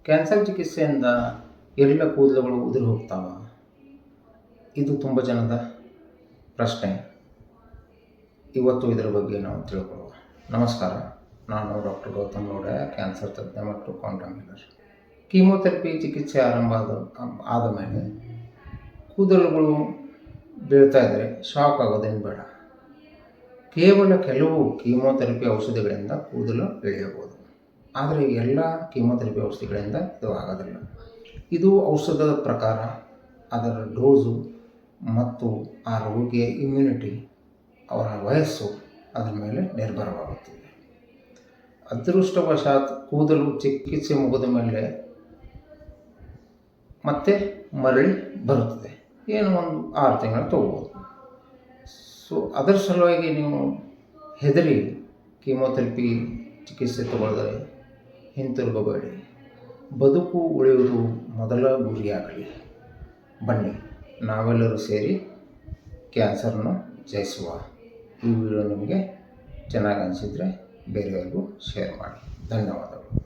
Cancer ಚಿಕಿತ್ಸೆಯಿಂದ ಎಲ್ಲ ಕೂದಲುಗಳು ಉದುರಿ ಹೋಗ್ತಾವ? ಇದು ತುಂಬ ಜನದ ಪ್ರಶ್ನೆ. ಇವತ್ತು ಇದರ ಬಗ್ಗೆ ನಾವು ತಿಳ್ಕೊಳ್ಳುವ. ನಮಸ್ಕಾರ, ನಾನು ಡಾಕ್ಟರ್ ಗೌತಮ್ ಲೋಡೆ, ಕ್ಯಾನ್ಸರ್ ತಜ್ಞ ಮತ್ತು ಕ್ವಾಂಟಮ್ ಹೀಲರ್. ಕೀಮೋಥೆರಪಿ ಚಿಕಿತ್ಸೆ ಆದ ಮೇಲೆ ಕೂದಲುಗಳು ಬೀಳ್ತಾ ಇದ್ದರೆ ಶಾಕ್ ಆಗೋದೇನು ಬೇಡ. ಕೇವಲ ಕೆಲವು ಕೀಮೋಥೆರಪಿ ಔಷಧಿಗಳಿಂದ ಕೂದಲು ಬೆಳೆಯಬಹುದು. ಆದರೆ ಎಲ್ಲ ಕೀಮೋಥೆರಪಿ ಔಷಧಿಗಳಿಂದ ಇದು ಆಗೋದಿಲ್ಲ. ಇದು ಔಷಧದ ಪ್ರಕಾರ, ಅದರ ಡೋಸು ಮತ್ತು ಆ ರೋಗಿಯ ಇಮ್ಯುನಿಟಿ, ಅವರ ವಯಸ್ಸು ಅದರ ಮೇಲೆ ನಿರ್ಭರವಾಗುತ್ತದೆ. ಅದೃಷ್ಟವಶಾತ್ ಕೂದಲು ಚಿಕಿತ್ಸೆ ಮುಗಿದ ಮೇಲೆ ಮತ್ತೆ ಮರಳಿ ಬರುತ್ತದೆ. ಏನು ಒಂದು 6 ತಿಂಗಳು ತಗೋಬೋದು. ಅದರ ಸಲುವಾಗಿ ನೀವು ಹೆದರಿ ಕೀಮೋಥೆರಪಿ ಚಿಕಿತ್ಸೆ ತಗೊಳ್ಳದೆ ಹಿಂತಿರುಗಬೇಡಿ. ಬದುಕು ಉಳಿಯುವುದು ಮೊದಲ ಗುರಿಯಾಗಲಿ. ಬನ್ನಿ, ನಾವೆಲ್ಲರೂ ಸೇರಿ ಕ್ಯಾನ್ಸರನ್ನು ಜಯಿಸುವ. ಈ ವಿಡಿಯೋ ನಿಮಗೆ ಚೆನ್ನಾಗಿ ಅನಿಸಿದರೆ ಬೇರೆಯವ್ರಿಗೂ ಶೇರ್ ಮಾಡಿ. ಧನ್ಯವಾದಗಳು.